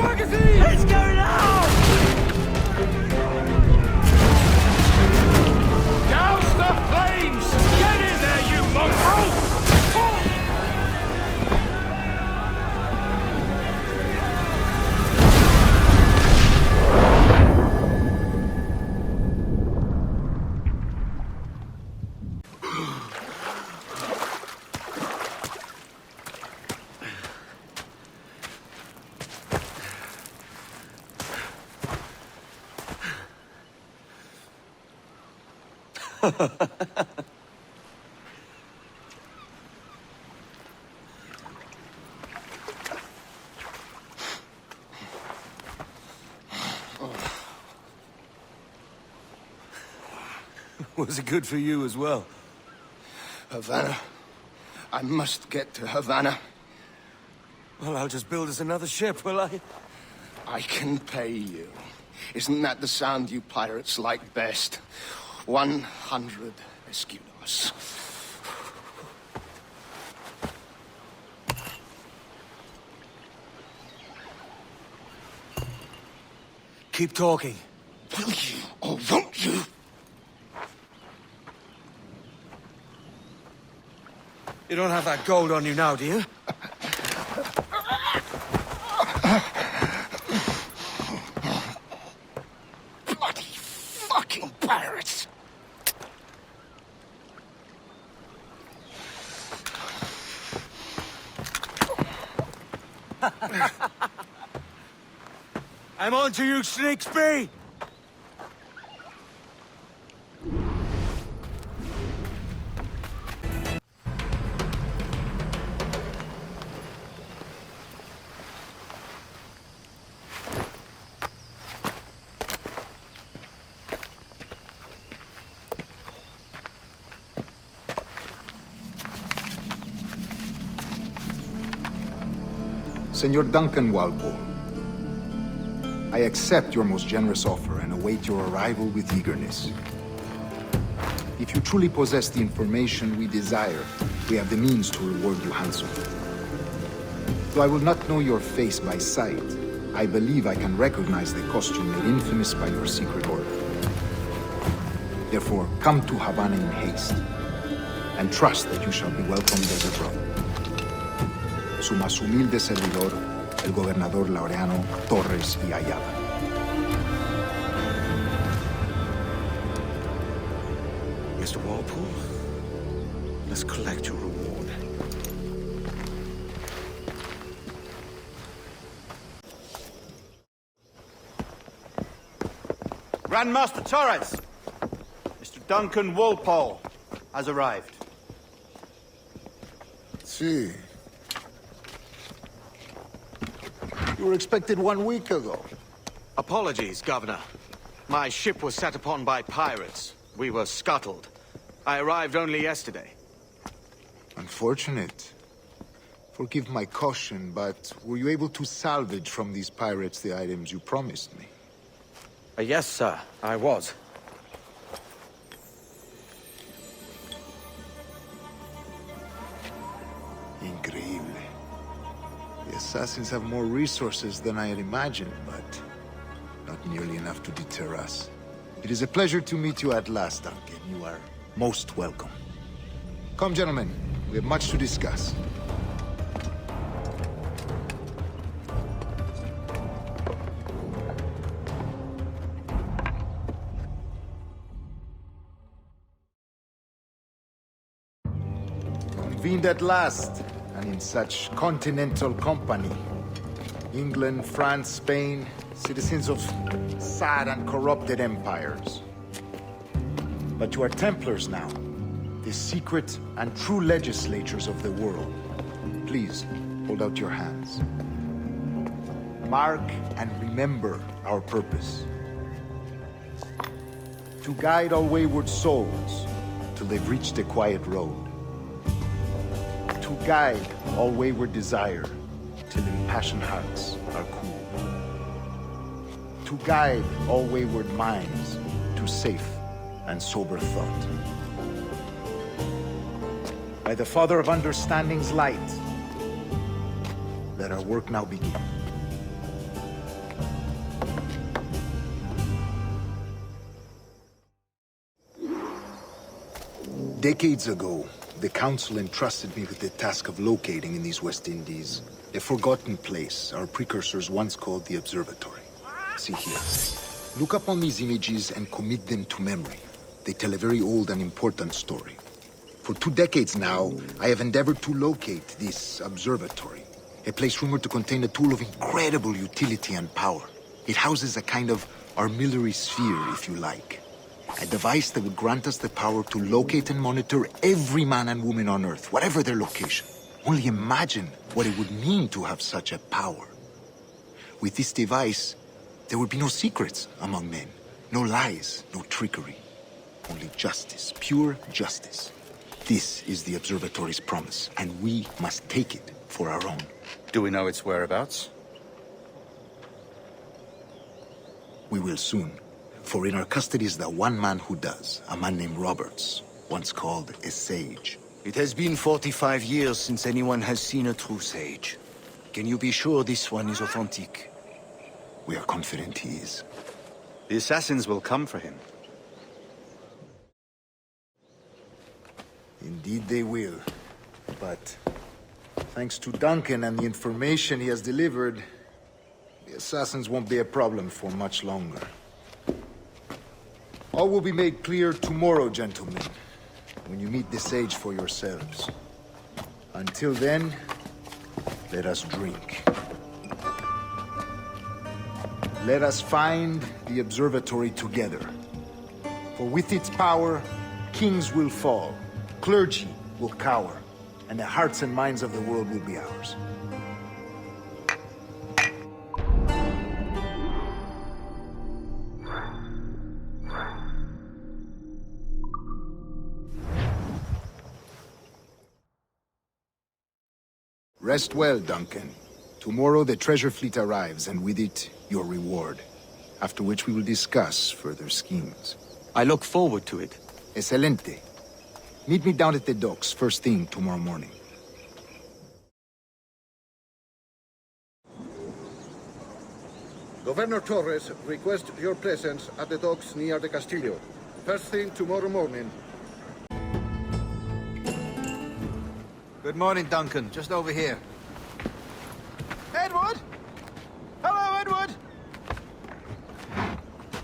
magazine! It's going out! Douse the flames! Get in there, you mongrel! Was it good for you as well? Havana. I must get to Havana. Well, I'll just build us another ship, will I? I can pay you. Isn't that the sound you pirates like best? 100 escudos. Keep talking. Will you, or won't you? You don't have that gold on you now, do you? Bloody fucking pirates! I'm on to you, Snakesby! Senor Duncan Walpole, I accept your most generous offer and await your arrival with eagerness. If you truly possess the information we desire, we have the means to reward you handsomely. Though I will not know your face by sight, I believe I can recognize the costume made infamous by your secret order. Therefore, come to Havana in haste, and trust that you shall be welcomed as a brother. Su más humilde servidor, el gobernador Laureano Torres y Ayala. Mr. Walpole, let's collect your reward. Grandmaster Torres! Mr. Duncan Walpole has arrived. Si. You were expected 1 week ago. Apologies, Governor. My ship was set upon by pirates. We were scuttled. I arrived only yesterday. Unfortunate. Forgive my caution, but were you able to salvage from these pirates the items you promised me? Yes, sir, I was. Increíble. The assassins have more resources than I had imagined, but not nearly enough to deter us. It is a pleasure to meet you at last, Duncan. You are most welcome. Come, gentlemen. We have much to discuss. Convened at last, and in such continental company. England, France, Spain, citizens of sad and corrupted empires. But you are Templars now, the secret and true legislators of the world. Please, hold out your hands. Mark and remember our purpose. To guide all wayward souls till they've reached a quiet road. To guide all wayward desire till impassioned hearts are cool. To guide all wayward minds to safe and sober thought. By the Father of Understanding's light, let our work now begin. Decades ago, the Council entrusted me with the task of locating in these West Indies a forgotten place our precursors once called the Observatory. See here. Look up on these images and commit them to memory. They tell a very old and important story. For 2 decades now, I have endeavored to locate this observatory, a place rumored to contain a tool of incredible utility and power. It houses a kind of armillary sphere, if you like. A device that would grant us the power to locate and monitor every man and woman on Earth, whatever their location. Only imagine what it would mean to have such a power. With this device, there would be no secrets among men, no lies, no trickery. Only justice, pure justice. This is the Observatory's promise, and we must take it for our own. Do we know its whereabouts? We will soon. For in our custody is the one man who does, a man named Roberts, once called a sage. It has been 45 years since anyone has seen a true sage. Can you be sure this one is authentic? We are confident he is. The assassins will come for him. Indeed they will. But thanks to Duncan and the information he has delivered, the assassins won't be a problem for much longer. All will be made clear tomorrow, gentlemen, when you meet the sage for yourselves. Until then, let us drink. Let us find the observatory together. For with its power, kings will fall, clergy will cower, and the hearts and minds of the world will be ours. Rest well, Duncan. Tomorrow the treasure fleet arrives, and with it, your reward. After which we will discuss further schemes. I look forward to it. Excelente. Meet me down at the docks first thing tomorrow morning. Governor Torres requests your presence at the docks near the Castillo. First thing tomorrow morning. Good morning, Duncan. Just over here. Edward! Hello, Edward!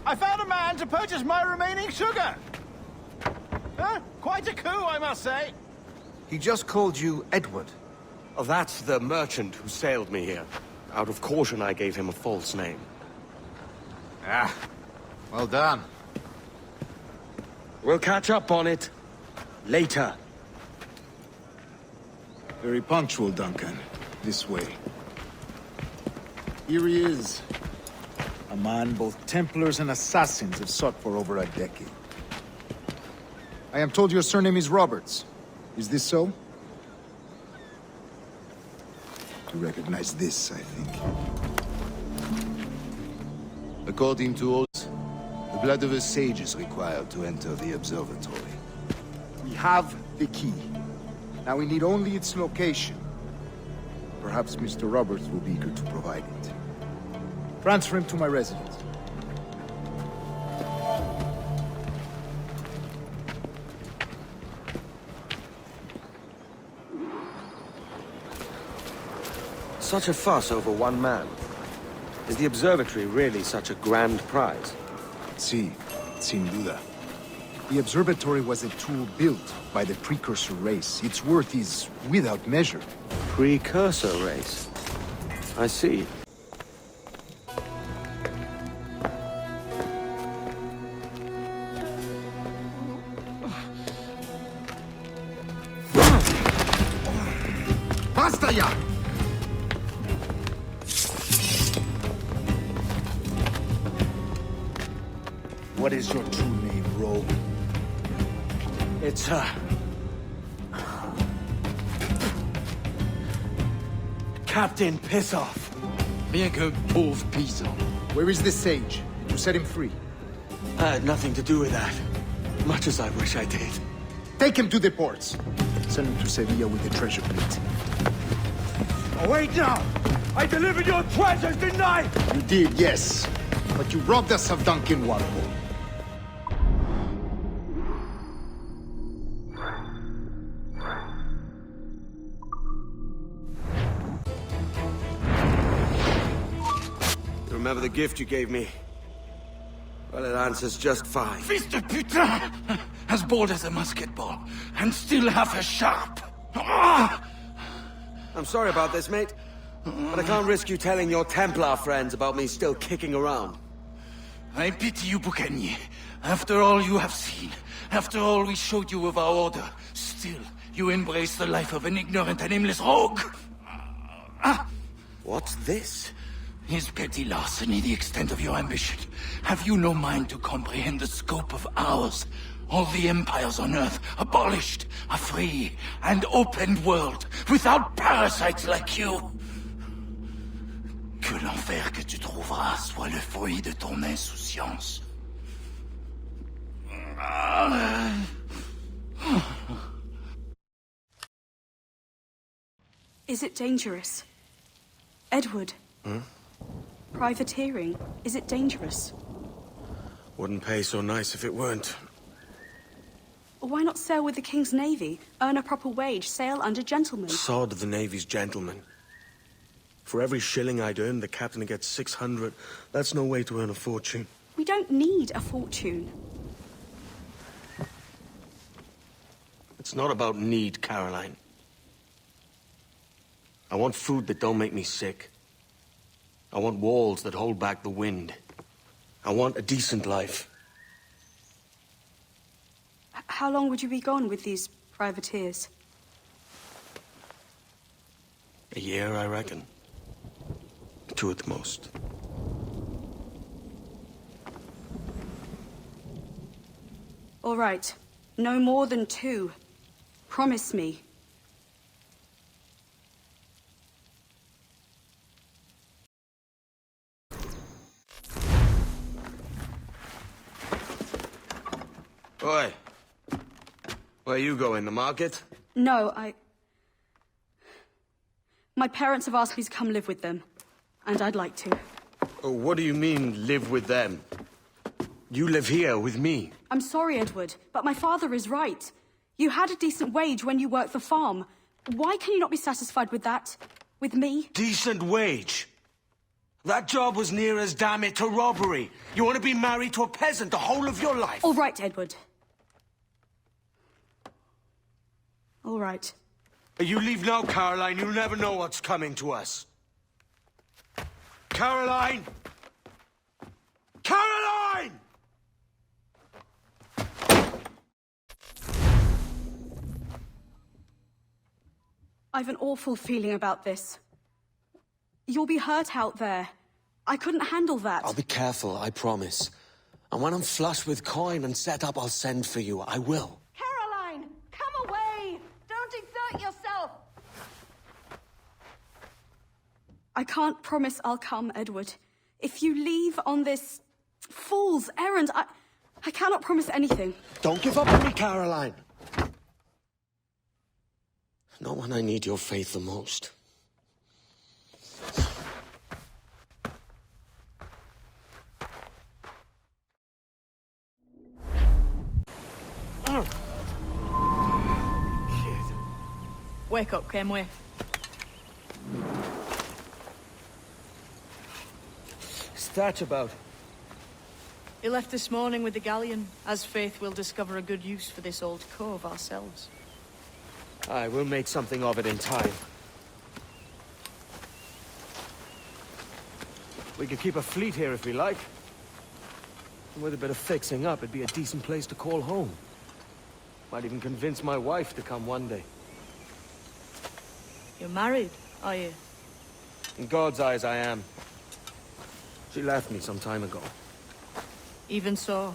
I found a man to purchase my remaining sugar! Huh? Quite a coup, I must say. He just called you Edward. Oh, that's the merchant who sailed me here. Out of caution, I gave him a false name. Ah, well done. We'll catch up on it later. Very punctual, Duncan. This way. Here he is. A man both Templars and assassins have sought for over a decade. I am told your surname is Roberts. Is this so? To recognize this, I think. According to oaths, the blood of a sage is required to enter the observatory. We have the key. Now we need only its location. Perhaps Mr. Roberts will be eager to provide it. Transfer him to my residence. Such a fuss over one man. Is the observatory really such a grand prize? Sí, sin duda. The observatory was a tool built by the precursor race. Its worth is without measure. Precursor race. I see. Basta ya! What is your true name, rogue? It's, Captain Pissoff. Bien que pauvre paysan. Where is the sage? Did you set him free? I had nothing to do with that. Much as I wish I did. Take him to the ports. Send him to Sevilla with the treasure fleet. Oh, wait now! I delivered your treasures, didn't I? You did, yes. But you robbed us of Duncan Walpole. remember the gift you gave me. Well, it answers just fine. Fils de putain! As bold as a musket ball, and still half as sharp. Ah! I'm sorry about this, mate. But I can't risk you telling your Templar friends about me still kicking around. I pity you, Boucanier. After all you have seen, after all we showed you of our order, still you embrace the life of an ignorant and aimless rogue. What's this? Is petty larceny the extent of your ambition? Have you no mind to comprehend the scope of ours? All the empires on Earth abolished, a free and open world, without parasites like you. Que l'enfer que tu trouveras soit le fruit de ton insouciance. Is it dangerous? Edward? Privateering, is it dangerous? Wouldn't pay so nice if it weren't. Why not sail with the King's Navy? Earn a proper wage, sail under gentlemen. Sod the Navy's gentlemen. For every shilling I'd earn, the captain gets 600. That's no way to earn a fortune. We don't need a fortune. It's not about need, Caroline. I want food that don't make me sick. I want walls that hold back the wind. I want a decent life. How long would you be gone with these privateers? A year, I reckon. 2 at the most. All right. No more than 2. Promise me. Oi. Where you going, the market? No, My parents have asked me to come live with them. And I'd like to. Oh, what do you mean, live with them? You live here with me. I'm sorry, Edward, but my father is right. You had a decent wage when you worked the farm. Why can you not be satisfied with that? With me? Decent wage? That job was near as damn it to robbery. You want to be married to a peasant the whole of your life? All right, Edward. All right. You leave now, Caroline. You'll never know what's coming to us. Caroline! Caroline! I've an awful feeling about this. You'll be hurt out there. I couldn't handle that. I'll be careful, I promise. And when I'm flush with coin and set up, I'll send for you. I will. Caroline! Come away! Don't exert yourself! I can't promise I'll come, Edward. If you leave on this fool's errand, I cannot promise anything. Don't give up on me, Caroline. Not when I need your faith the most. Wake up, Kenway. What's that about? He left this morning with the galleon, as faith will discover a good use for this old cove ourselves. Aye, we'll make something of it in time. We could keep a fleet here if we like. And with a bit of fixing up, it'd be a decent place to call home. Might even convince my wife to come one day. You're married, are you? In God's eyes, I am. She left me some time ago. Even so,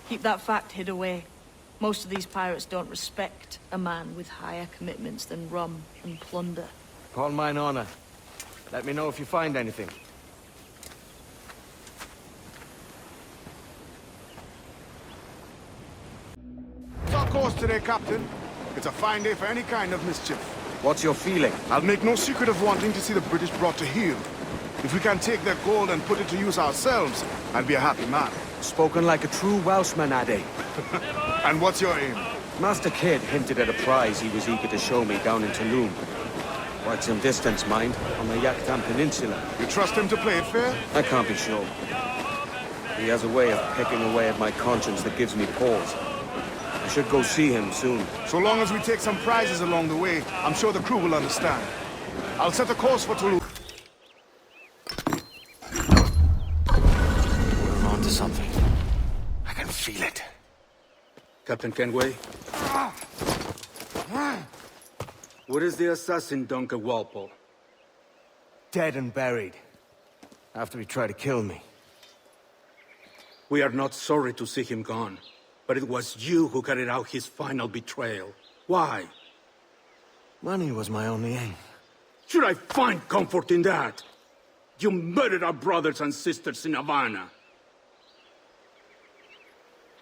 keep that fact hid away. Most of these pirates don't respect a man with higher commitments than rum and plunder. Upon mine honor. Let me know if you find anything. It's our course today, Captain. It's a fine day for any kind of mischief. What's your feeling? I'll make no secret of wanting to see the British brought to heel. If we can take their gold and put it to use ourselves, I'll be a happy man. Spoken like a true Welshman, Addy. And what's your aim? Master Kidd hinted at a prize he was eager to show me down in Tulum. Quite some distance, mind, on the Yucatan Peninsula. You trust him to play it fair? I can't be sure. He has a way of pecking away at my conscience that gives me pause. I should go see him soon. So long as we take some prizes along the way, I'm sure the crew will understand. I'll set a course for Toulouse. We're on to something. I can feel it. Captain Kenway? Where is the assassin, Duncan Walpole? Dead and buried. After he tried to kill me. We are not sorry to see him gone, but it was you who carried out his final betrayal. Why? Money was my only aim. Should I find comfort in that? You murdered our brothers and sisters in Havana.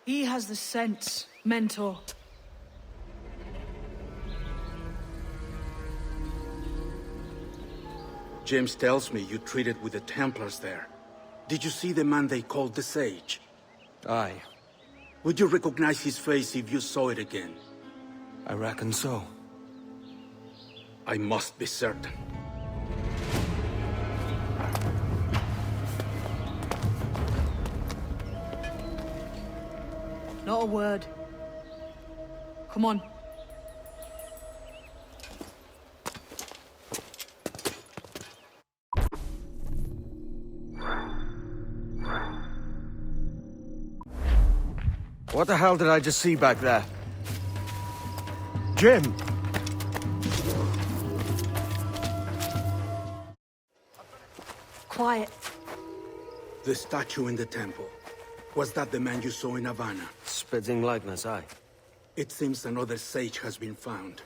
He has the sense, Mentor. James tells me you treated with the Templars there. Did you see the man they called the Sage? Aye. Would you recognize his face if you saw it again? I reckon so. I must be certain. Not a word. Come on. What the hell did I just see back there? Jim! Quiet. The statue in the temple. Was that the man you saw in Havana? Spitting likeness, aye. It seems another sage has been found.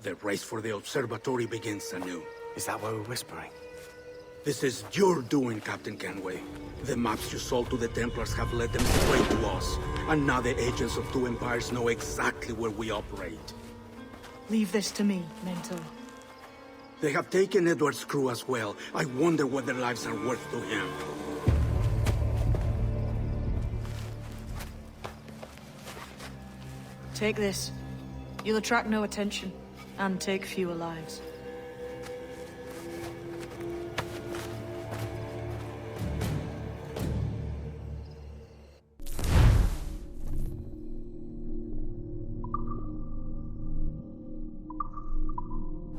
The race for the observatory begins anew. Is that why we're whispering? This is your doing, Captain Kenway. The maps you sold to the Templars have led them straight to us. And now the agents of two empires know exactly where we operate. Leave this to me, Mentor. They have taken Edward's crew as well. I wonder what their lives are worth to him. Take this. You'll attract no attention, and take fewer lives.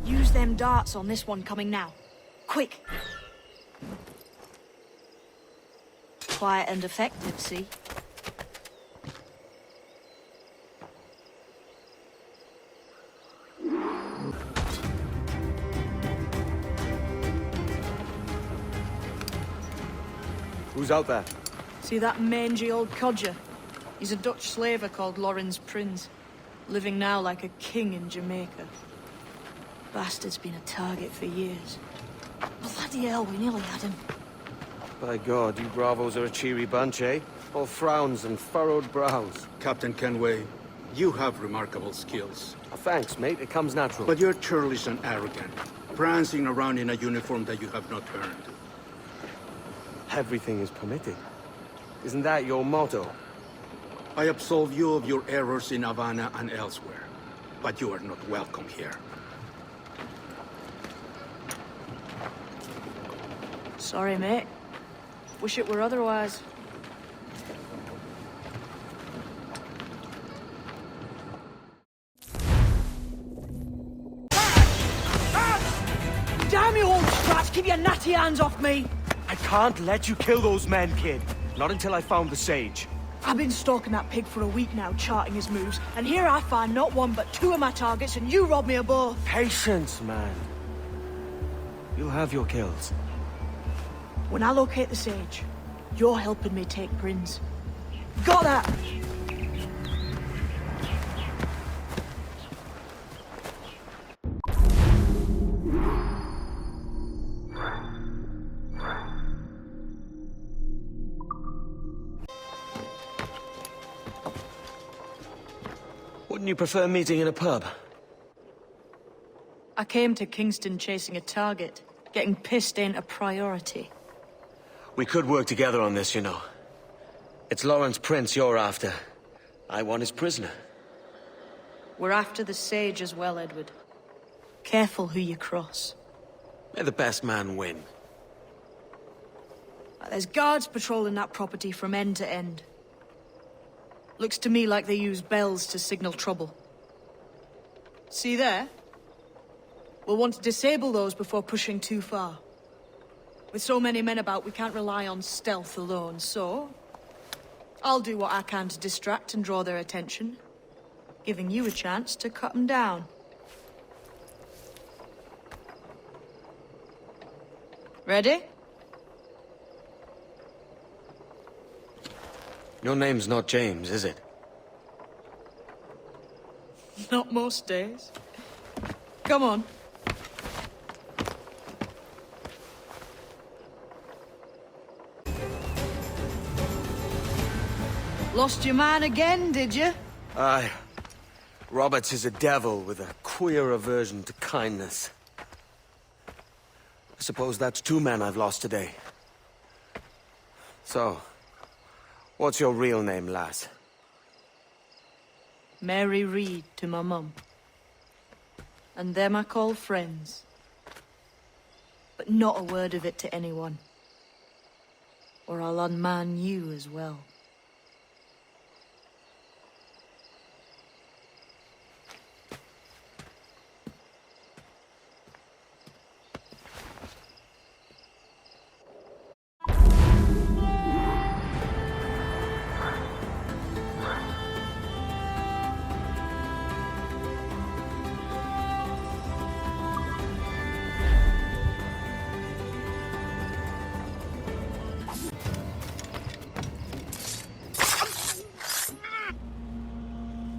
Use them darts on this one coming now. Quick! Quiet and effective, see? Who's out there? See that mangy old codger? He's a Dutch slaver called Lawrence Prins, living now like a king in Jamaica. Bastard's been a target for years. Bloody hell, we nearly had him. By God, you bravos are a cheery bunch, eh? All frowns and furrowed brows. Captain Kenway, you have remarkable skills. Thanks, mate. It comes natural. But you're churlish and arrogant, prancing around in a uniform that you have not earned. Everything is permitted. Isn't that your motto? I absolve you of your errors in Havana and elsewhere, but you are not welcome here. Sorry, mate. Wish it were otherwise. Damn you, old strats! Keep your natty hands off me! I can't let you kill those men, kid. Not until I found the sage. I've been stalking that pig for a week now, charting his moves, and here I find not one but two of my targets, and you rob me of both. Patience, man. You'll have your kills. When I locate the sage, you're helping me take Prince. Got that? Wouldn't you prefer meeting in a pub? I came to Kingston chasing a target. Getting pissed ain't a priority. We could work together on this, you know. It's Lawrence Prince you're after. I want his prisoner. We're after the sage as well, Edward. Careful who you cross. May the best man win. There's guards patrolling that property from end to end. Looks to me like they use bells to signal trouble. See there? We'll want to disable those before pushing too far. With so many men about, we can't rely on stealth alone, so... I'll do what I can to distract and draw their attention, giving you a chance to cut them down. Ready? Your name's not James, is it? Not most days. Come on. Lost your man again, did you? Aye. Roberts is a devil with a queer aversion to kindness. I suppose that's 2 men I've lost today. So, what's your real name, lass? Mary Reed to my mum. And them I call friends. But not a word of it to anyone. Or I'll unman you as well.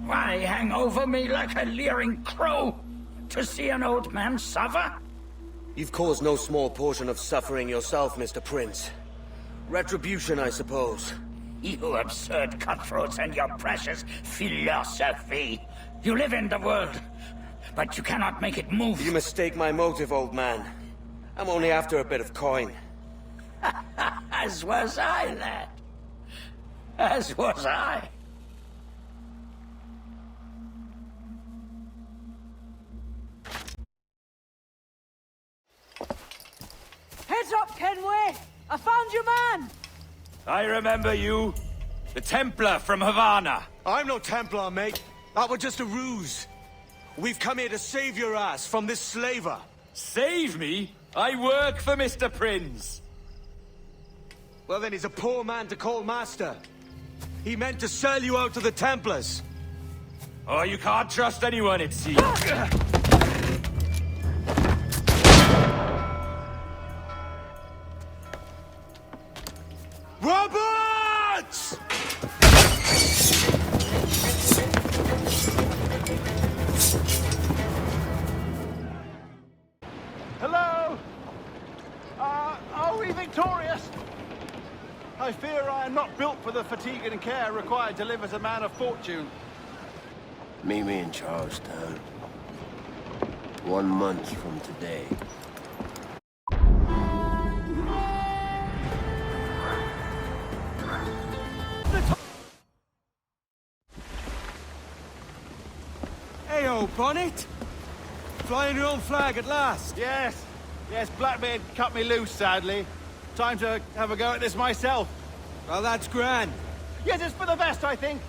Why hang over me like a leering crow? To see an old man suffer? You've caused no small portion of suffering yourself, Mr. Prince. Retribution, I suppose. You absurd cutthroats and your precious philosophy. You live in the world, but you cannot make it move. You mistake my motive, old man. I'm only after a bit of coin. As was I, lad. As was I. Heads up, Kenway! I found your man! I remember you. The Templar from Havana. I'm no Templar, mate. That was just a ruse. We've come here to save your ass from this slaver. Save me? I work for Mr. Prince. Well, then he's a poor man to call master. He meant to sell you out to the Templars. Oh, you can't trust anyone, it seems. Roberts! Hello? Are we victorious? I fear I am not built for the fatigue and care required to live as a man of fortune. Meet me in Charlestown. 1 month from today. Hey-o, Bonnet! Flying your own flag at last! Yes, Blackbeard cut me loose, sadly. Time to have a go at this myself. Well, that's grand. Yes, it's for the best, I think.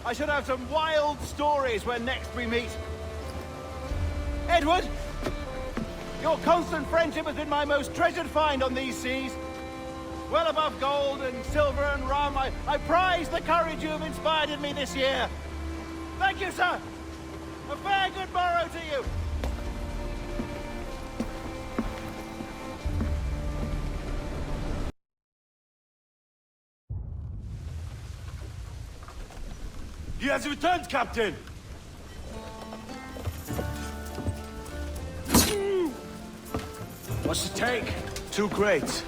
I should have some wild stories when next we meet. Edward! Your constant friendship has been my most treasured find on these seas. Well above gold and silver and rum, I prize the courage you have inspired in me this year. Thank you, sir! A fair good morrow to you! He has returned, Captain! What's the take? 2 crates.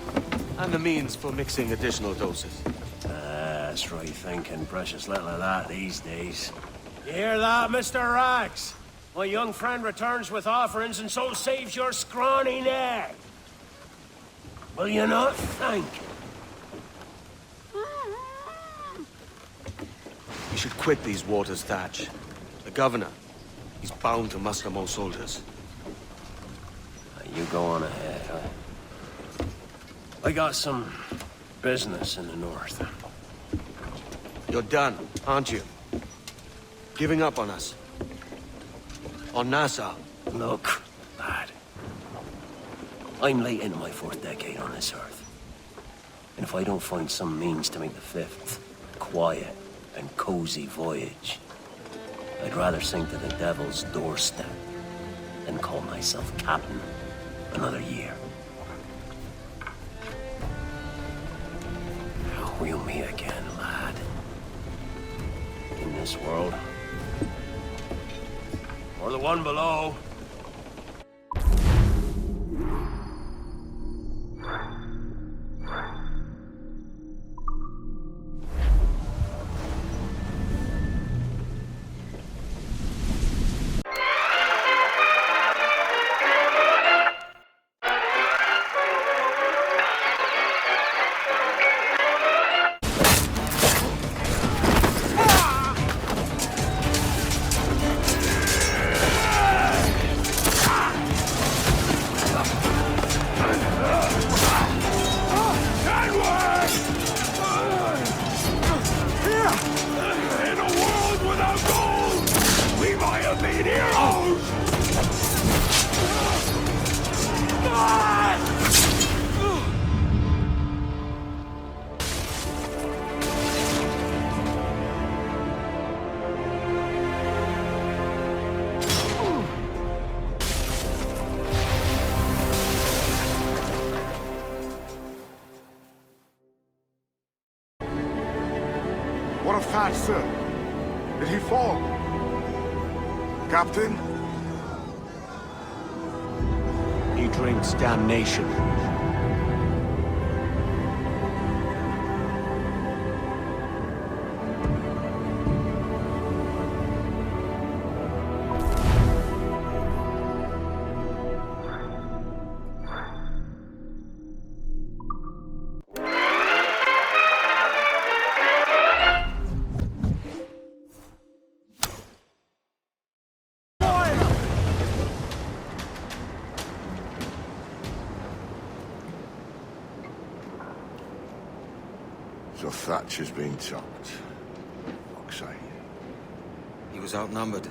And the means for mixing additional doses. That's right thinking. Precious little of that these days. You hear that, Mr. Rags? My young friend returns with offerings and so saves your scrawny neck. Will you not thank him? We should quit these waters, Thatch. The governor, he's bound to muster more soldiers. You go on ahead. I got some business in the north. You're done, aren't you? Giving up on us? On Nassau? Look, lad. I'm late into my 4th decade on this earth. And if I don't find some means to make the 5th quiet and cozy voyage, I'd rather sink to the devil's doorstep than call myself captain another year. We'll meet again, lad. In this world. Or the one below. What of that, sir? Did he fall? Captain? He drinks damnation. So Thatcher's been topped. Fuck's sake. He was outnumbered.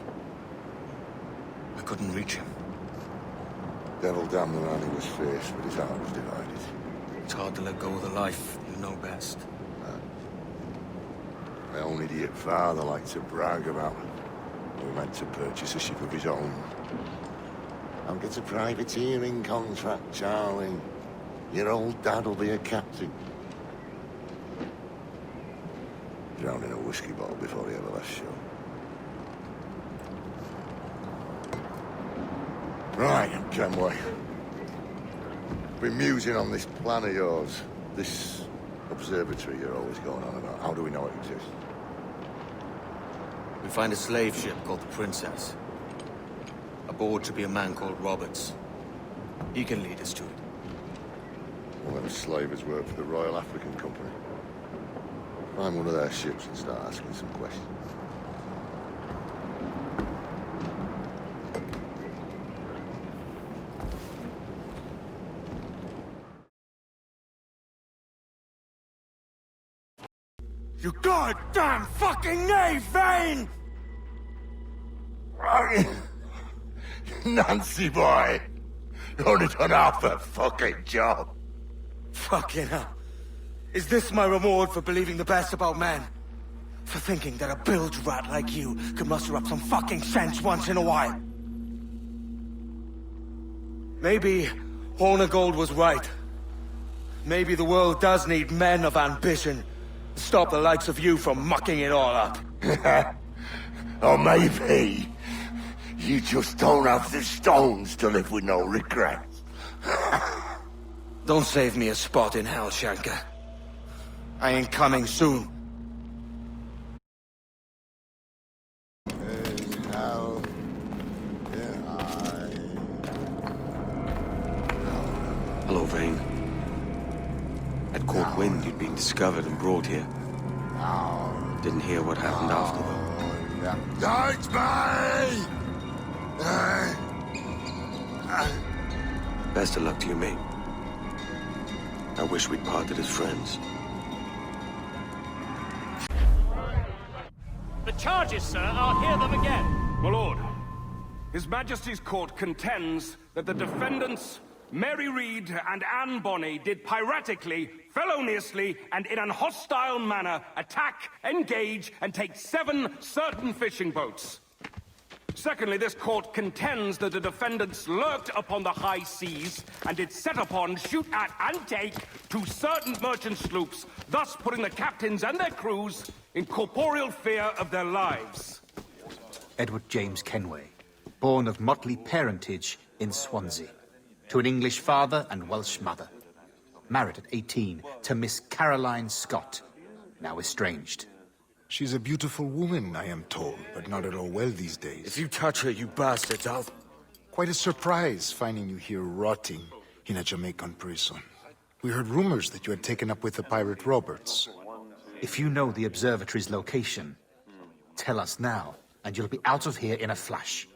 I couldn't reach him. Devil damn the man he was faced, but his heart was divided. It's hard to let go of the life you know best. My own idiot father liked to brag about we were meant to purchase a ship of his own. I'll get a privateering contract, Charlie. Your old dad'll be a captain. Drowned in a whiskey bottle before he ever left shore. Right, Kenway. Been musing on this plan of yours. This observatory you're always going on about. How do we know it exists? We find a slave ship called the Princess. Aboard should be a man called Roberts. He can lead us to it. One of the slavers work for the Royal African Company. Find one of their ships and start asking some questions. You goddamn fucking knave, Vane! Nancy boy! You only done half the fucking job. Fucking hell. Is this my reward for believing the best about men? For thinking that a bilge rat like you could muster up some fucking sense once in a while? Maybe Hornigold was right. Maybe the world does need men of ambition to stop the likes of you from mucking it all up. Or maybe you just don't have the stones to live with no regrets. Don't save me a spot in hell, Shanker. I ain't coming soon. Hello, Vane. I'd caught wind you'd been discovered and brought here. Didn't hear what happened after, though. Don't me! Best of luck to you, mate. I wish we'd parted as friends. The charges, sir. I'll hear them again. My lord, His Majesty's court contends that the defendants, Mary Reed and Anne Bonny, did piratically, feloniously, and in an hostile manner attack, engage, and take 7 certain fishing boats. Secondly, this court contends that the defendants lurked upon the high seas and did set upon, shoot at, and take 2 certain merchant sloops, thus putting the captains and their crews in corporeal fear of their lives. Edward James Kenway, born of motley parentage in Swansea, to an English father and Welsh mother. Married at 18 to Miss Caroline Scott, now estranged. She's a beautiful woman, I am told, but not at all well these days. If you touch her, you bastards, I'll... Quite a surprise finding you here rotting in a Jamaican prison. We heard rumors that you had taken up with the pirate Roberts. If you know the observatory's location, tell us now, and you'll be out of here in a flash.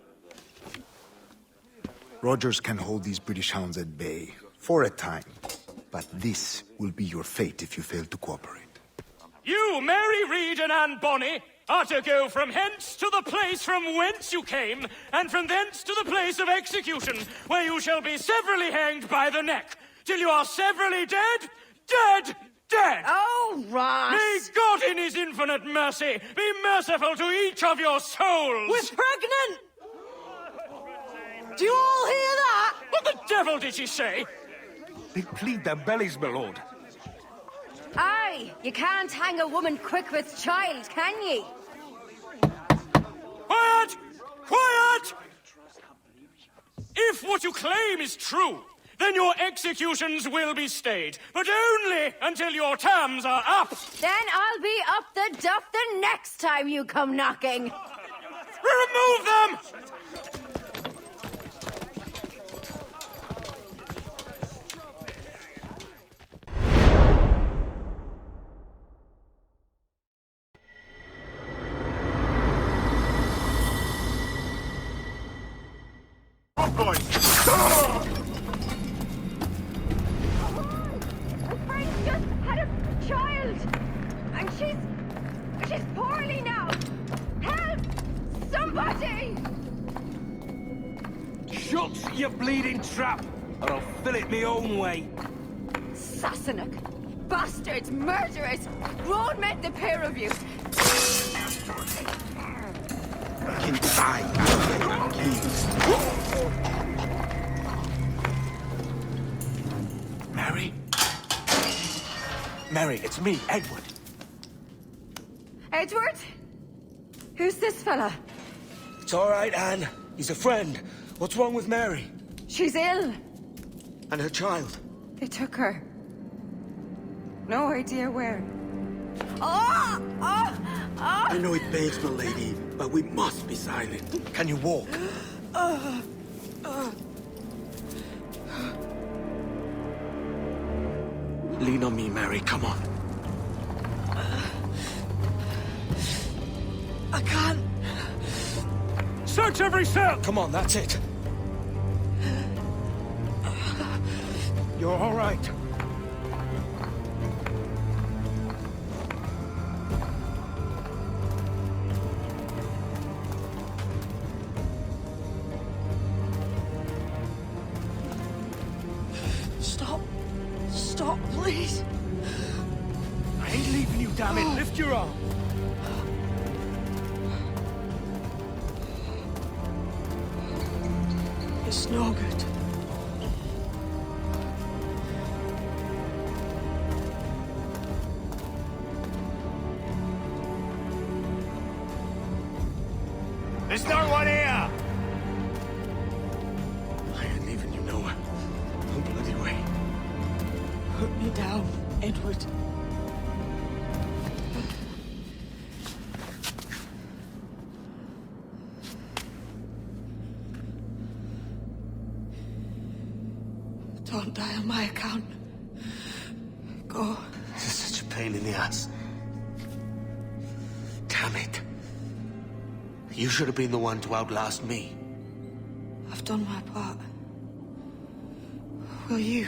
Rogers can hold these British hounds at bay, for a time. But this will be your fate if you fail to cooperate. You, Mary Reed and Anne Bonny, are to go from hence to the place from whence you came, and from thence to the place of execution, where you shall be severally hanged by the neck, till you are severally dead, dead, dead! Oh, Ross! May God in his infinite mercy be merciful to each of your souls! We're pregnant! Do you all hear that? What the devil did she say? They plead their bellies, my lord. Aye, you can't hang a woman quick with child, can ye? Quiet! Quiet! If what you claim is true, then your executions will be stayed, but only until your terms are up. Then I'll be up the duff the next time you come knocking. Remove them! Shut your bleeding trap, or I'll fill it my own way. Sassenach! Bastards! Murderers! Road met the pair of you! Mary? Mary, it's me, Edward. Edward? Who's this fella? It's all right, Anne. He's a friend. What's wrong with Mary? She's ill. And her child? They took her. No idea where. Oh! Oh! Oh! I know it begs, my lady, but we must be silent. Can you walk? Lean on me, Mary. Come on. I can't. Search every cell! Come on, that's it. You're all right. Stop. Stop, please. I ain't leaving you, damn it. Lift your arm. It's no good. There's no one here! I ain't leaving you nowhere. No bloody way. Put me down, Edward. Don't die on my account. Go. This is such a pain in the ass. Damn it. You should have been the one to outlast me. I've done my part. Well, you...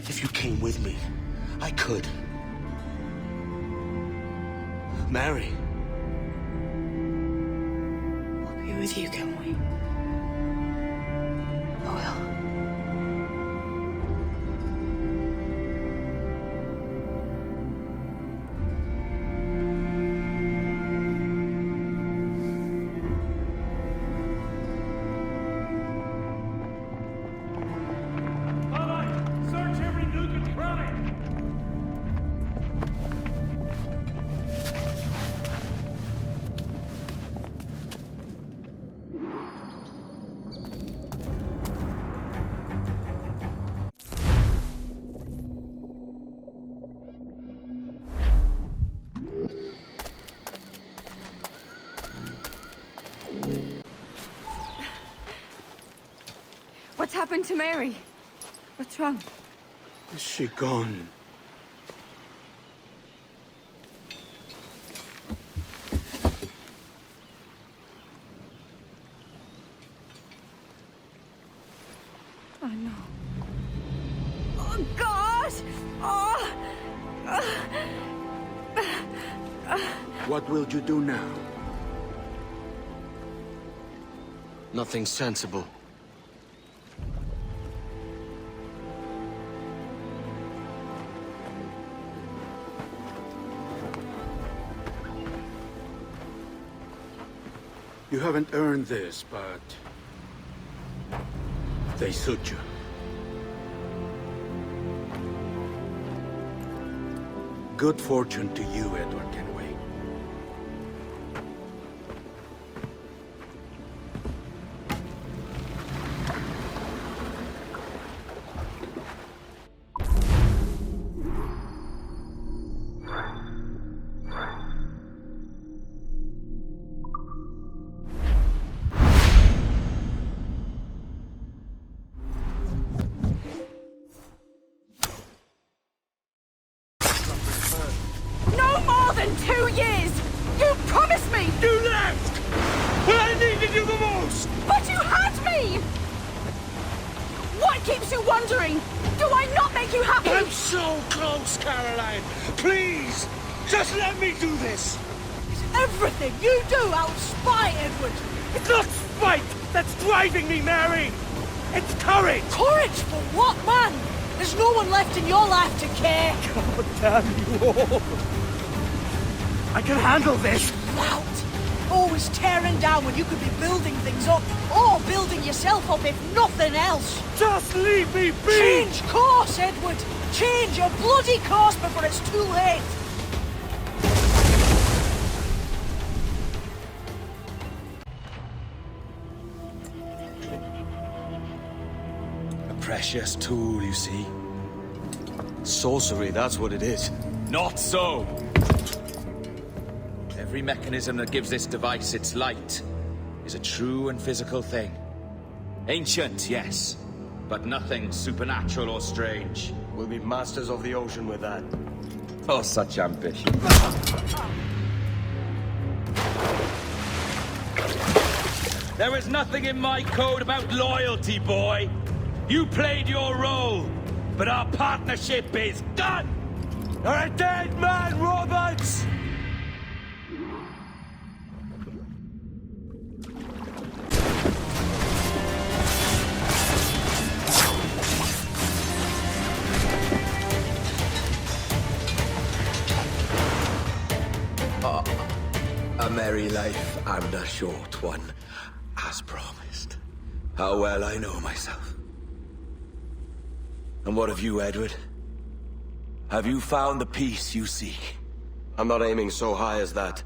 If you came with me, I could. Mary. I'll be with you, Kenway. I will. Search every nook and cranny! What's happened to Mary? What's wrong? Is she gone? Oh, no. Oh, God! Oh! What will you do now? Nothing sensible. You haven't earned this, but... they suit you. Good fortune to you, Edward Kenway. No more than 2 years! You promised me! You left! When I needed you the most! But you had me! What keeps you wondering? Do I not make you happy? I'm so close, Caroline! Please! Just let me do this! Everything you do out spite, Edward! It's not spite that's driving me, Mary! It's courage! Courage for what, man? There's no one left in your life to care. God damn you all! I can handle this! Lout! Always tearing down when you could be building things up, or building yourself up if nothing else. Just leave me be! Change course, Edward! Change your bloody course before it's too late! A precious tool, you see. Sorcery, that's what it is. Not so! Every mechanism that gives this device its light is a true and physical thing. Ancient, yes, but nothing supernatural or strange. We'll be masters of the ocean with that. Oh, such ambition. There is nothing in my code about loyalty, boy. You played your role, but our partnership is done! You're a dead man, Roberts! A merry life and a short one, as promised. How well I know myself. And what of you, Edward? Have you found the peace you seek? I'm not aiming so high as that.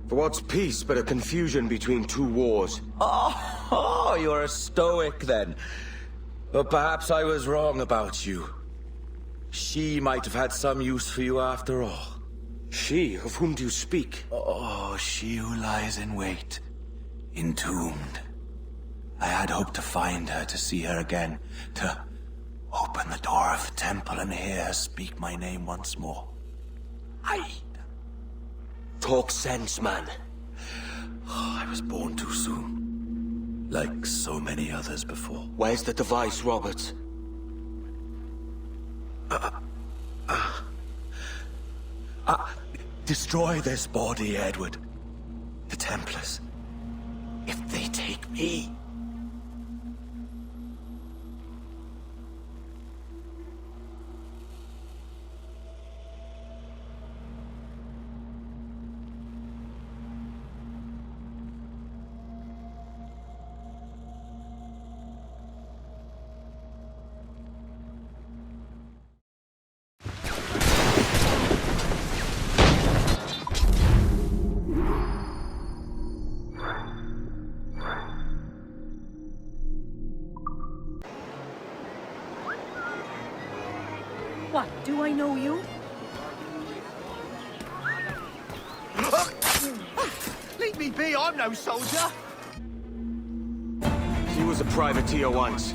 For what's peace but a confusion between two wars? Oh, you're a stoic then. But perhaps I was wrong about you. She might have had some use for you after all. She? Of whom do you speak? Oh, she who lies in wait, entombed. I had hoped to find her, to see her again, to open the door of the temple and hear her speak my name once more. Talk sense, man. Oh, I was born too soon. Like so many others before. Where's the device, Roberts? Destroy this body, Edward. The Templars. If they take me... What, do I know you? Leave me be, I'm no soldier! He was a privateer once.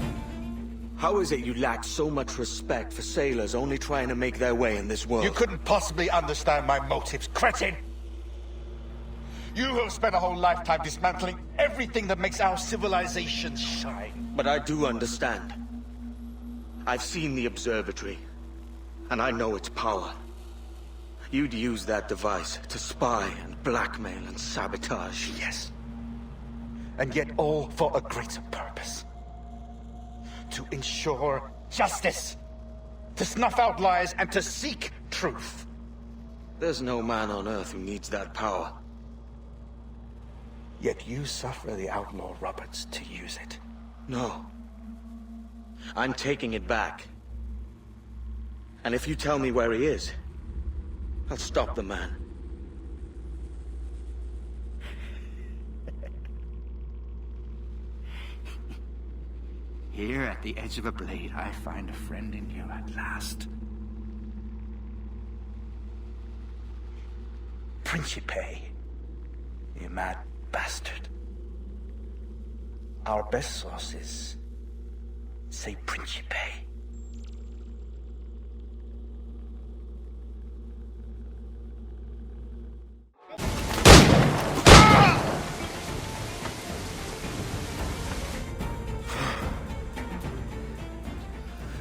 How is it you lack so much respect for sailors only trying to make their way in this world? You couldn't possibly understand my motives, cretin! You have spent a whole lifetime dismantling everything that makes our civilization shine. But I do understand. I've seen the observatory, and I know its power. You'd use that device to spy and blackmail and sabotage. Yes. And yet all for a greater purpose. To ensure justice. To snuff out lies and to seek truth. There's no man on Earth who needs that power. Yet you suffer the outlaw Roberts to use it. No. I'm taking it back. And if you tell me where he is, I'll stop the man. Here at the edge of a blade, I find a friend in you at last. Principe, you mad bastard. Our best sources say Principe.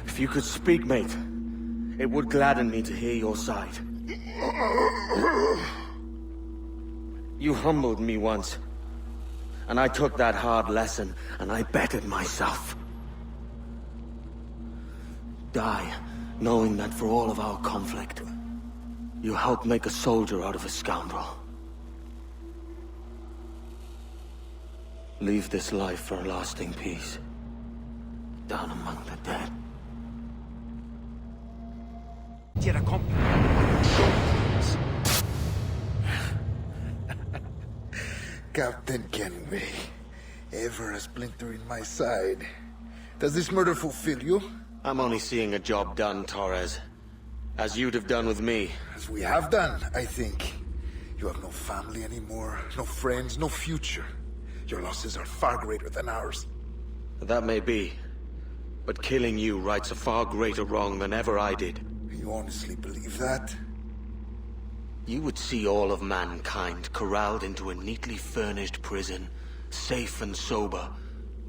If you could speak, mate, it would gladden me to hear your side. You humbled me once, and I took that hard lesson, and I bettered myself. Die, knowing that for all of our conflict, you helped make a soldier out of a scoundrel. Leave this life for a lasting peace, down among the dead. Captain Kenway, ever a splinter in my side. Does this murder fulfill you? I'm only seeing a job done, Torres. As you'd have done with me. As we have done, I think. You have no family anymore, no friends, no future. Your losses are far greater than ours. That may be. But killing you rights a far greater wrong than ever I did. You honestly believe that? You would see all of mankind corralled into a neatly furnished prison, safe and sober,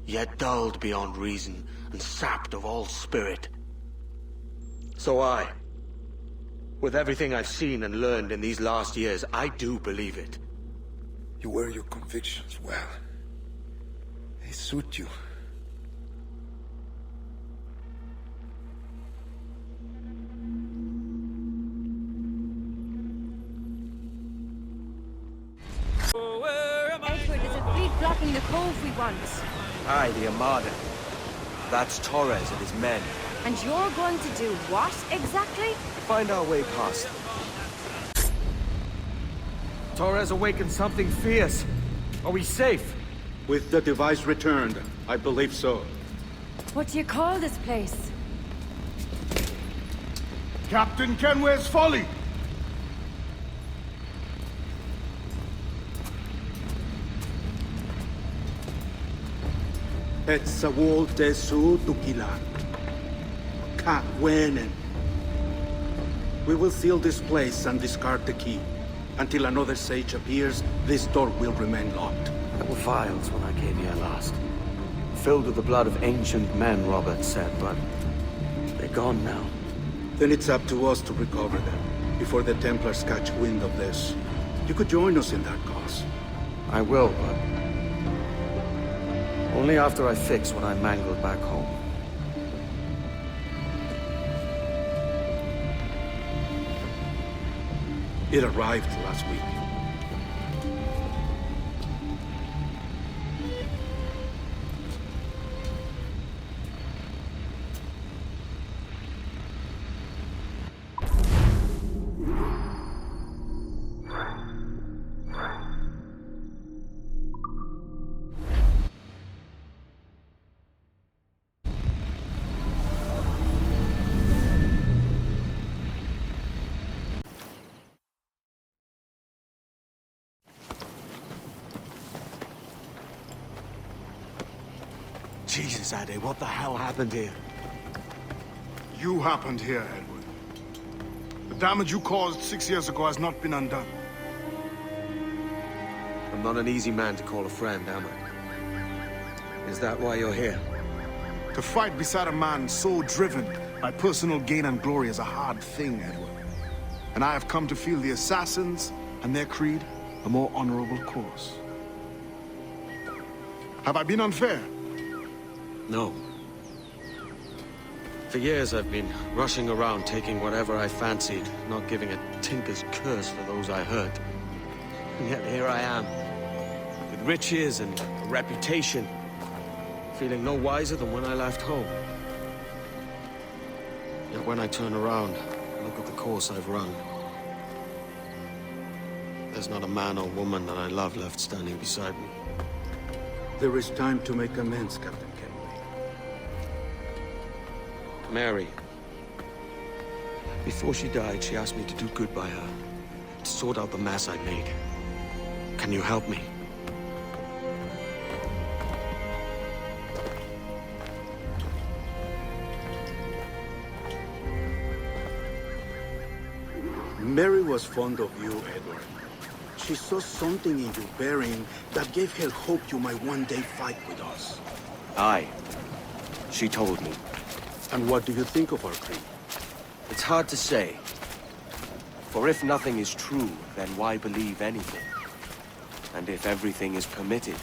yet dulled beyond reason and sapped of all spirit. So with everything I've seen and learned in these last years, I do believe it. You wear your convictions well. They suit you. Edward, there's a fleet blocking the cove we want. Aye, the Armada. That's Torres and his men. And you're going to do what, exactly? Find our way past. Torres awakened something fierce. Are we safe? With the device returned, I believe so. What do you call this place? Captain Kenway's Folly! Etsawolte su tukilan. Ka wenen. We will seal this place and discard the key. Until another sage appears, this door will remain locked. There were vials when I came here last. filled with the blood of ancient men, Robert said, but they're gone now. Then it's up to us to recover them, before the Templars catch wind of this. You could join us in that cause. I will, but only after I fix what I mangled back home. It arrived last week. Jesus, Ade, what the hell happened here? You happened here, Edward. The damage you caused 6 years ago has not been undone. I'm not an easy man to call a friend, am I? Is that why you're here? To fight beside a man so driven by personal gain and glory is a hard thing, Edward. And I have come to feel the assassins and their creed a more honorable course. Have I been unfair? No. For years I've been rushing around taking whatever I fancied, not giving a tinker's curse for those I hurt. And yet here I am, with riches and a reputation, feeling no wiser than when I left home. Yet when I turn around, look at the course I've run. There's not a man or woman that I love left standing beside me. There is time to make amends, Captain. Mary. Before she died, she asked me to do good by her, to sort out the mess I made. Can you help me? Mary was fond of you, Edward. She saw something in your bearing that gave her hope you might one day fight with us. Aye. She told me. And what do you think of our creed? It's hard to say. For if nothing is true, then why believe anything? And if everything is permitted,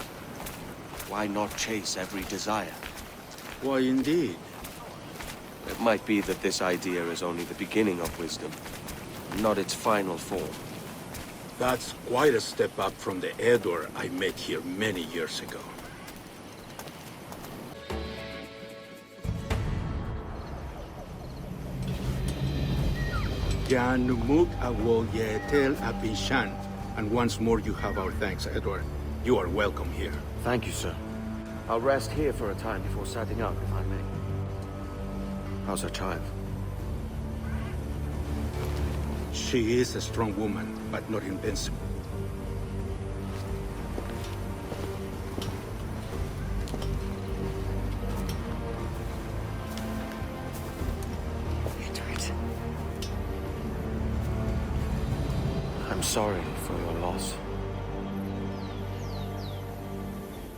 why not chase every desire? Why, indeed. It might be that this idea is only the beginning of wisdom, not its final form. That's quite a step up from the Edward I met here many years ago. And once more you have our thanks, Edward. You are welcome here. Thank you, sir. I'll rest here for a time before setting out, if I may. How's her child? She is a strong woman, but not invincible. I'm sorry for your loss.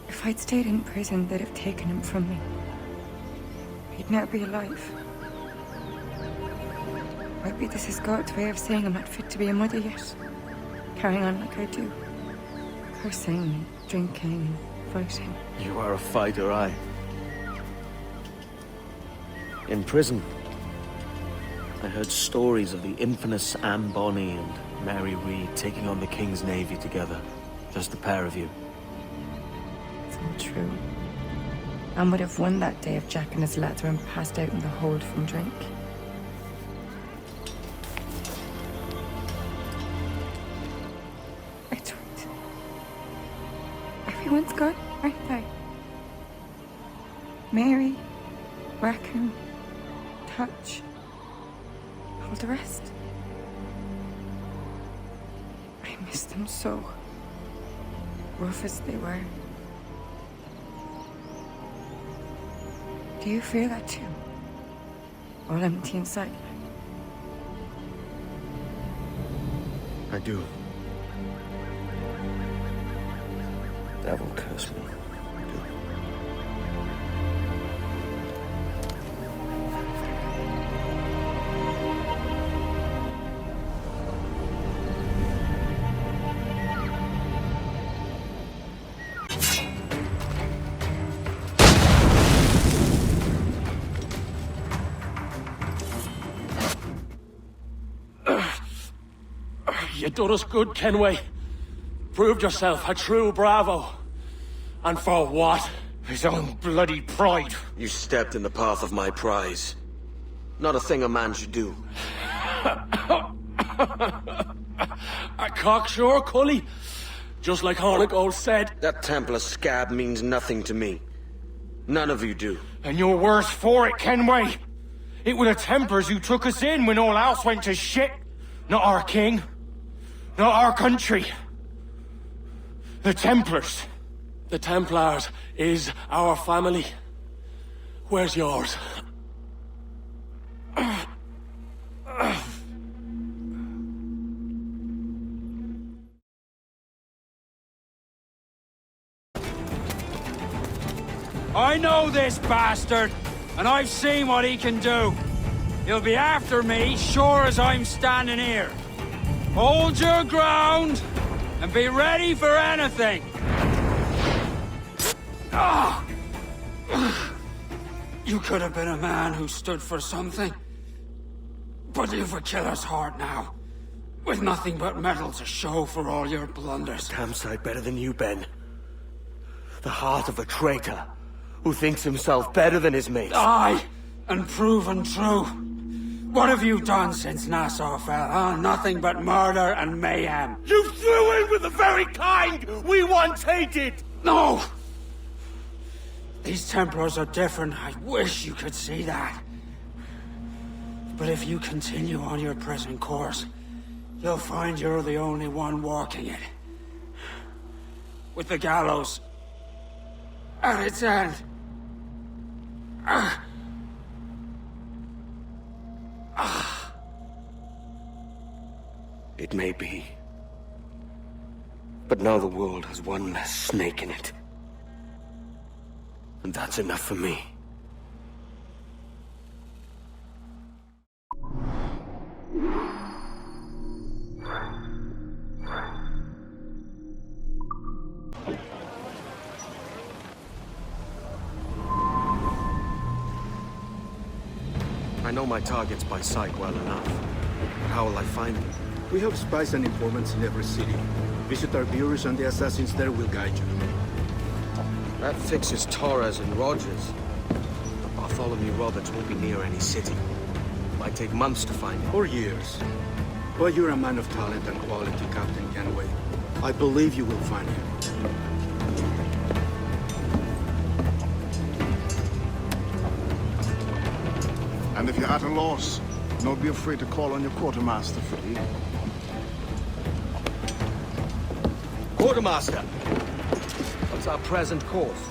If I'd stayed in prison, they'd have taken him from me. He'd never be alive. Maybe this is God's way of saying I'm not fit to be a mother yet. Carrying on like I do. Cursing and drinking and fighting. You are a fighter, aye. In prison, I heard stories of the infamous Anne Bonny and Mary Reed taking on the King's Navy together. Just the pair of you. It's all true. Anne would have won that day if Jack and his lads weren't passed out in the hold from drink. It's right. Everyone's gone, aren't they? Mary, Raccoon, Touch, all the rest. I miss them so. Rough as they were. Do you feel that too? All empty inside? I do. Devil curse me. I do. You done us good, Kenway. Proved yourself a true bravo. And for what? His own bloody pride. You stepped in the path of my prize. Not a thing a man should do. A cocksure, Cully. Just like Hornigold said. That Templar scab means nothing to me. None of you do. And you're worse for it, Kenway. It were the Templars who took us in when all else went to shit. Not our king. Not our country. The Templars. The Templars is our family. Where's yours? I know this bastard, and I've seen what he can do. He'll be after me, sure as I'm standing here. Hold your ground, and be ready for anything. Ah! You could have been a man who stood for something. But you've a killer's heart now. With nothing but metal to show for all your blunders. Damn sight better than you, Ben. The heart of a traitor who thinks himself better than his mates. Aye, and proven true. What have you done since Nassau fell, huh? Nothing but murder and mayhem. You threw in with the very kind we once hated! No! These Templars are different. I wish you could see that. But if you continue on your present course, you'll find you're the only one walking it. With the gallows at its end. It may be. But now the world has one less snake in it. And that's enough for me. I know my targets by sight well enough. But how will I find them? We have spies and informants in every city. Visit our bureaus and the assassins there will guide you. That fixes Torres and Rogers. Bartholomew Roberts won't be near any city. Might take months to find him. Or years. But you're a man of talent and quality, Captain Kenway. I believe you will find him. And if you're at a loss, don't be afraid to call on your quartermaster for aid. Quartermaster! What's our present course?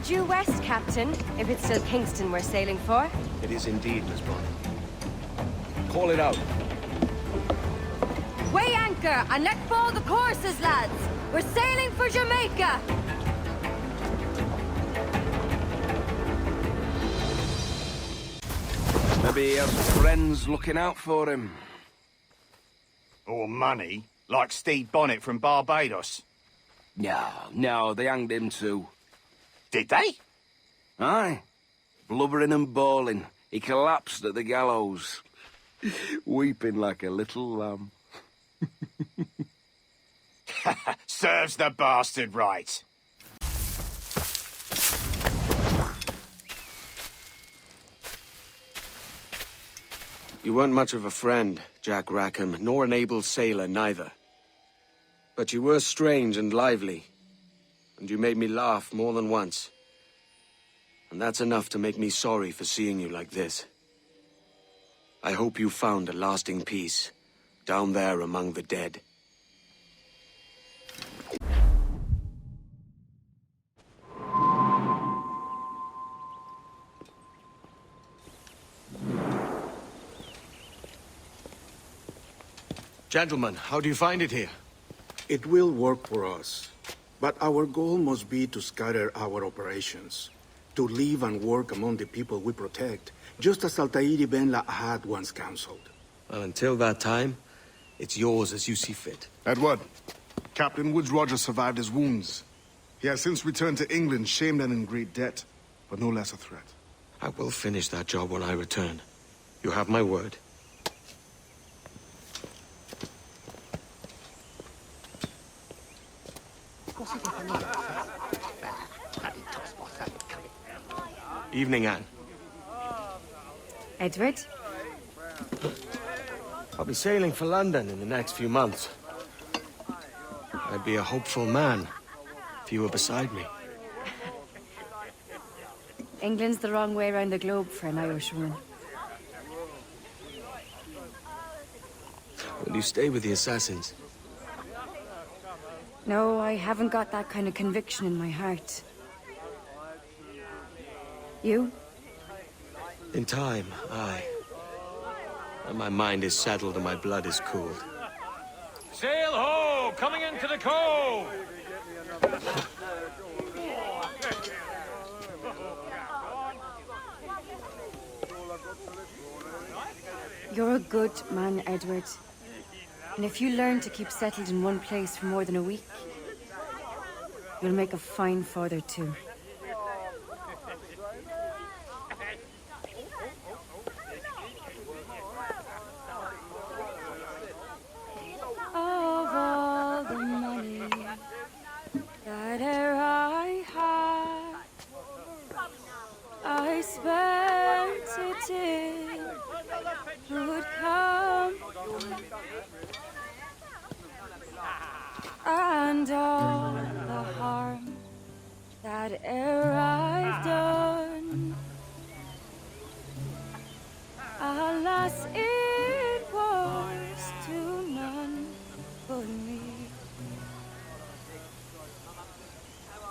Due west, Captain, if it's still Kingston we're sailing for. It is indeed, Miss Bonny. Call it out. Weigh anchor and let fall the courses, lads! We're sailing for Jamaica! Maybe he has friends looking out for him. Or money, like Stede Bonnet from Barbados. No, they hanged him too. Did they? Aye. Blubbering and bawling, he collapsed at the gallows. Weeping like a little lamb. Serves the bastard right. You weren't much of a friend, Jack Rackham, nor an able sailor, neither. But you were strange and lively, and you made me laugh more than once. And that's enough to make me sorry for seeing you like this. I hope you found a lasting peace, down there among the dead. Gentlemen, how do you find it here? It will work for us. But our goal must be to scatter our operations. To live and work among the people we protect, just as Altair ibn La'ahad once counseled. Well, until that time, it's yours as you see fit. Edward, Captain Woods Rogers survived his wounds. He has since returned to England, shamed and in great debt, but no less a threat. I will finish that job when I return. You have my word. Evening, Anne. Edward? I'll be sailing for London in the next few months. I'd be a hopeful man if you were beside me. England's the wrong way around the globe for an Irishwoman. Will you stay with the assassins? No, I haven't got that kind of conviction in my heart. You? In time, aye. When my mind is settled and my blood is cooled. Sail ho! Coming into the cove! You're a good man, Edward. And if you learn to keep settled in one place for more than a week, you'll make a fine father too. Of all the money that e'er I had, I spent it in good come, and all the harm that e'er I've done, alas, it was to none but me.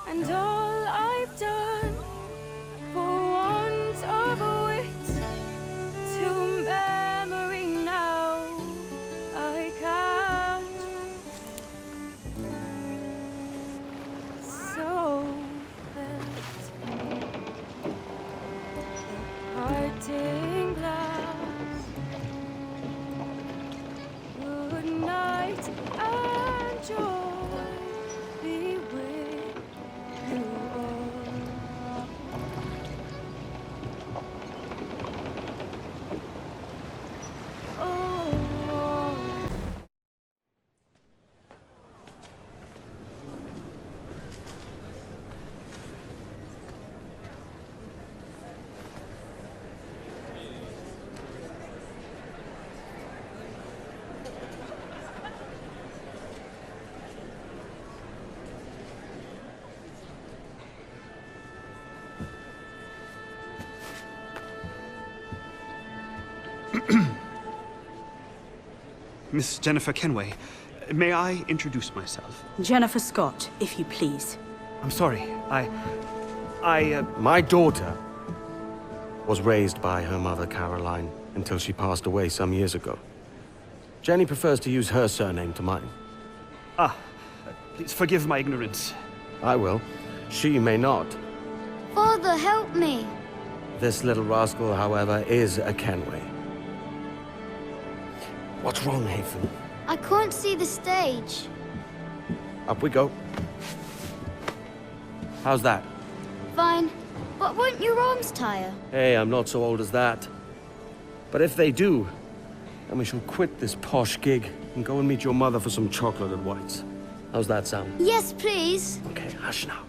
And all I've done for want of a wit to memory now I can't. So felt the parting glass. Good night and joy be with you all. Oh. Miss Jennifer Kenway, may I introduce myself? Jennifer Scott, if you please. I'm sorry, My daughter was raised by her mother, Caroline, until she passed away some years ago. Jenny prefers to use her surname to mine. Please forgive my ignorance. I will. She may not. Father, help me. This little rascal, however, is a Kenway. What's wrong, Hafen? I can't see the stage. Up we go. How's that? Fine. But won't your arms tire? Hey, I'm not so old as that. But if they do, then we shall quit this posh gig and go and meet your mother for some chocolate at White's. How's that sound? Yes, please. Okay, hush now.